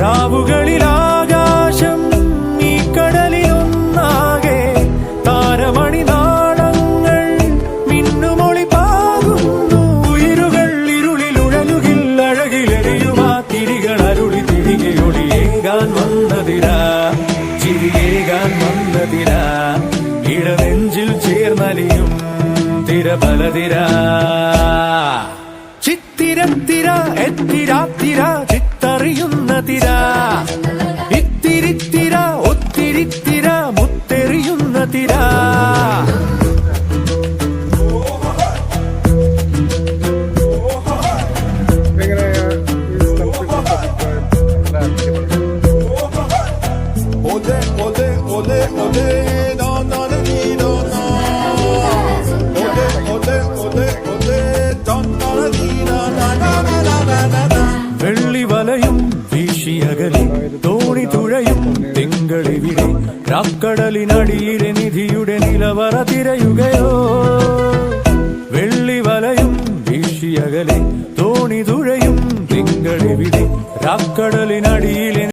രാവുകളിലാകാശം ഈ കടലിലൊന്നാകെ താരമണി നാളങ്ങൾ മിന്നുമൊളി പാകുന്നു. ഉയരുകൾ ഇരുളിലുഴലുകിൽ അഴകിലെറിയുമാ തിരികൾ അരുളി തിരികെ ഒളിയേകാൻ വന്നതിരാ, ചിരിയേകാൻ വന്നതിരാ, ഇടനെഞ്ചിൽ ചേർന്നലിയും തിരബലതിരാ. ചിത്തിരത്തിര എത്തിരാത്തിര ചിത്തറിയുന്ന തിര, ഇത്തിരിത്തിര ഒത്തിരിത്തിര മുത്തെറിയുന്ന തിര. വെള്ളിവലയും വീശിയകലെ തോണി തുഴയും തിങ്കളിവിടെ രാക്കടലിനടിയിലെ നിധിയുടെ നിലവറ തിരയുകയോ. വെള്ളിവലയും വീശിയകലെ തോണി തുഴയും തിങ്കളിവിടെ രാക്കടലിനടിയിലെ